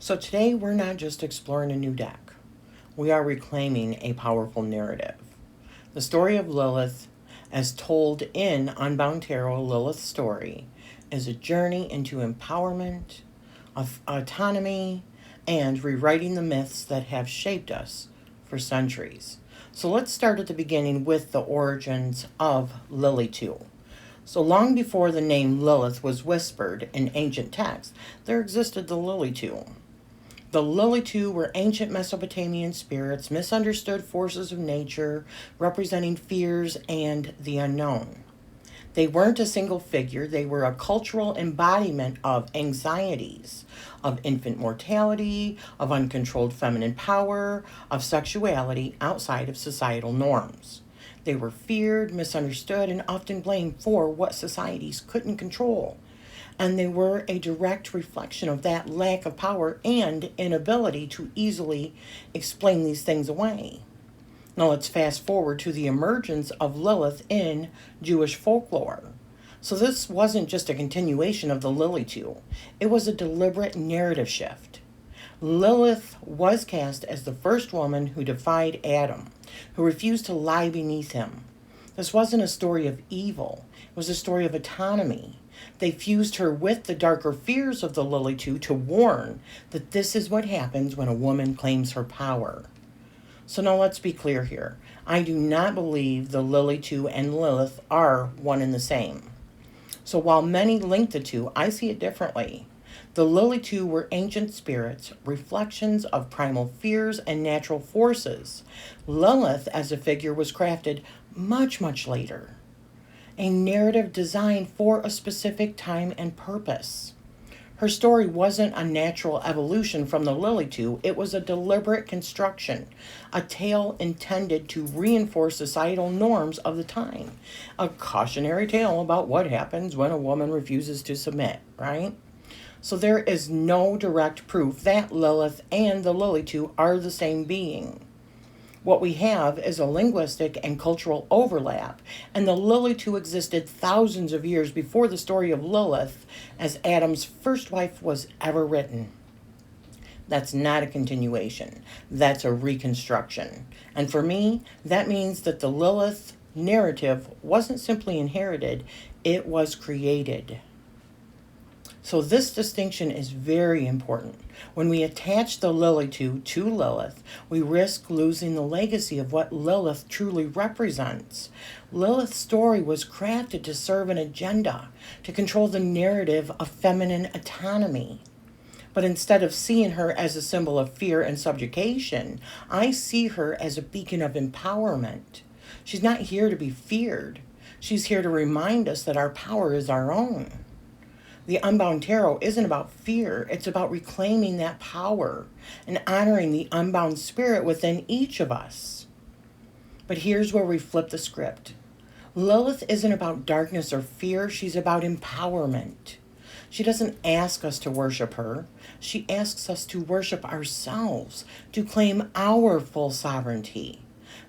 So today we're not just exploring a new deck. We are reclaiming a powerful narrative. The story of Lilith, as told in Unbound Tarot, Lilith Story, is a journey into empowerment, of autonomy, and rewriting the myths that have shaped us for centuries. So let's start at the beginning with the origins of Lilītu. So long before the name Lilith was whispered in ancient texts, there existed the Lilītu. The Lilītu were ancient Mesopotamian spirits, misunderstood forces of nature, representing fears and the unknown. They weren't a single figure, they were a cultural embodiment of anxieties, of infant mortality, of uncontrolled feminine power, of sexuality outside of societal norms. They were feared, misunderstood, and often blamed for what societies couldn't control. And they were a direct reflection of that lack of power and inability to easily explain these things away. Now let's fast forward to the emergence of Lilith in Jewish folklore. So this wasn't just a continuation of the Lilītu. It was a deliberate narrative shift. Lilith was cast as the first woman who defied Adam, who refused to lie beneath him. This wasn't a story of evil. It was a story of autonomy. They fused her with the darker fears of the Lilītu to warn that this is what happens when a woman claims her power. So now let's be clear here. I do not believe the Lilītu and Lilith are one and the same. So while many link the two, I see it differently. The Lilītu were ancient spirits, reflections of primal fears and natural forces. Lilith as a figure was crafted much, much later. A narrative designed for a specific time and purpose. Her story wasn't a natural evolution from the Lilītu, it was a deliberate construction, a tale intended to reinforce societal norms of the time, a cautionary tale about what happens when a woman refuses to submit, right? So there is no direct proof that Lilith and the Lilītu are the same being. What we have is a linguistic and cultural overlap, and the Lilītu existed thousands of years before the story of Lilith as Adam's first wife was ever written. That's not a continuation. That's a reconstruction. And for me, that means that the Lilith narrative wasn't simply inherited, it was created. So this distinction is very important. When we attach the Lilītu to Lilith, we risk losing the legacy of what Lilith truly represents. Lilith's story was crafted to serve an agenda, to control the narrative of feminine autonomy. But instead of seeing her as a symbol of fear and subjugation, I see her as a beacon of empowerment. She's not here to be feared. She's here to remind us that our power is our own. The Unbound Tarot isn't about fear, it's about reclaiming that power and honoring the unbound spirit within each of us. But here's where we flip the script. Lilith isn't about darkness or fear, she's about empowerment. She doesn't ask us to worship her, she asks us to worship ourselves, to claim our full sovereignty.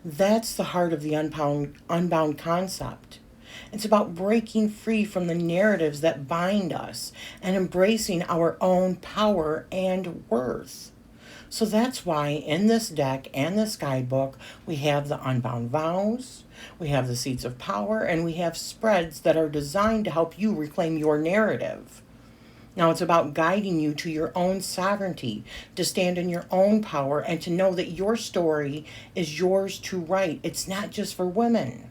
That's the heart of the unbound concept. It's about breaking free from the narratives that bind us and embracing our own power and worth. So that's why in this deck and this guidebook, we have the unbound vows, we have the seats of power, and we have spreads that are designed to help you reclaim your narrative. Now it's about guiding you to your own sovereignty, to stand in your own power, and to know that your story is yours to write. It's not just for women,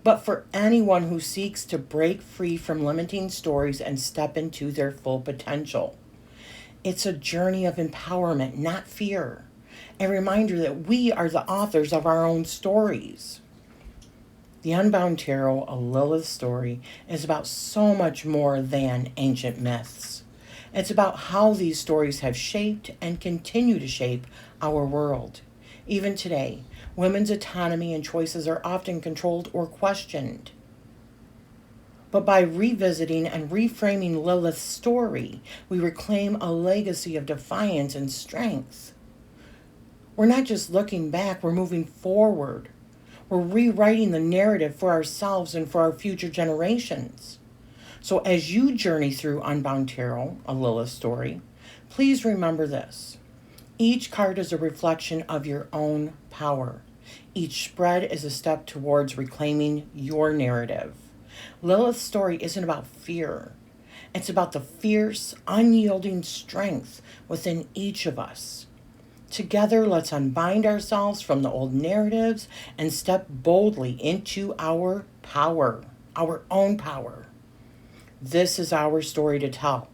but for anyone who seeks to break free from limiting stories and step into their full potential. It's a journey of empowerment, not fear. A reminder that we are the authors of our own stories. The Unbound Tarot, a Lilith story, is about so much more than ancient myths. It's about how these stories have shaped and continue to shape our world. Even today, women's autonomy and choices are often controlled or questioned. But by revisiting and reframing Lilith's story, we reclaim a legacy of defiance and strength. We're not just looking back, we're moving forward. We're rewriting the narrative for ourselves and for our future generations. So as you journey through Unbound Tarot, a Lilith story, Please remember this. Each card is a reflection of your own power. Each spread is a step towards reclaiming your narrative. Lilith's story isn't about fear. It's about the fierce, unyielding strength within each of us. Together, let's unbind ourselves from the old narratives and step boldly into our power, our own power. This is our story to tell.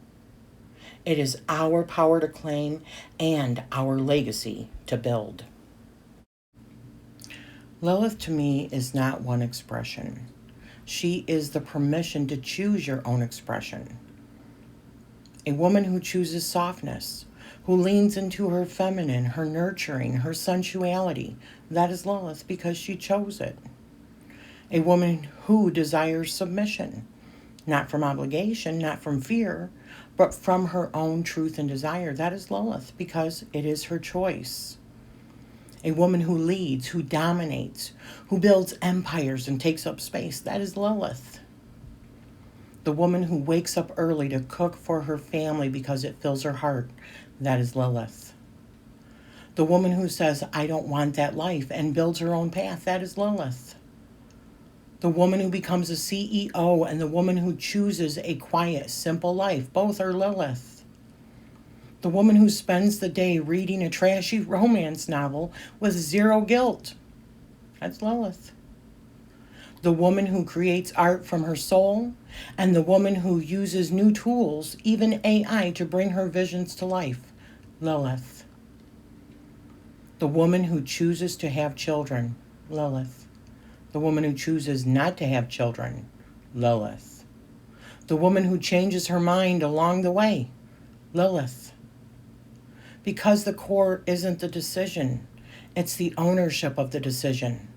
It is our power to claim and our legacy to build. Lilith to me is not one expression. She is the permission to choose your own expression. A woman who chooses softness, who leans into her feminine, her nurturing, her sensuality, that is Lilith because she chose it. A woman who desires submission, not from obligation, not from fear, but from her own truth and desire, that is Lilith because it is her choice. A woman who leads, who dominates, who builds empires and takes up space, that is Lilith. The woman who wakes up early to cook for her family because it fills her heart, that is Lilith. The woman who says, I don't want that life, and builds her own path, that is Lilith. The woman who becomes a CEO and the woman who chooses a quiet, simple life, both are Lilith. The woman who spends the day reading a trashy romance novel with zero guilt, that's Lilith. The woman who creates art from her soul, and the woman who uses new tools, even AI, to bring her visions to life, Lilith. The woman who chooses to have children, Lilith. The woman who chooses not to have children, Lilith. The woman who changes her mind along the way, Lilith. Because the core isn't the decision, it's the ownership of the decision.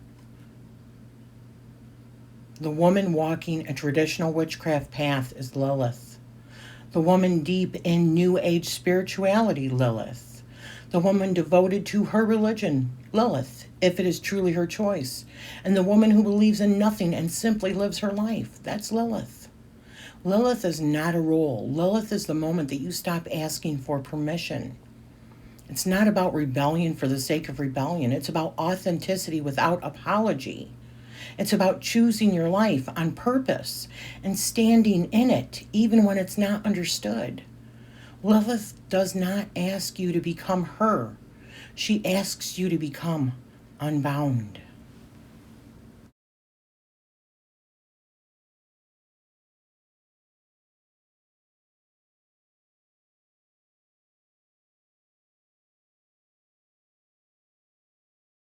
The woman walking a traditional witchcraft path is Lilith. The woman deep in New Age spirituality, Lilith. The woman devoted to her religion, Lilith, if it is truly her choice. And the woman who believes in nothing and simply lives her life, that's Lilith. Lilith is not a role. Lilith is the moment that you stop asking for permission. It's not about rebellion for the sake of rebellion. It's about authenticity without apology. It's about choosing your life on purpose and standing in it, even when it's not understood. Lilith does not ask you to become her. She asks you to become unbound.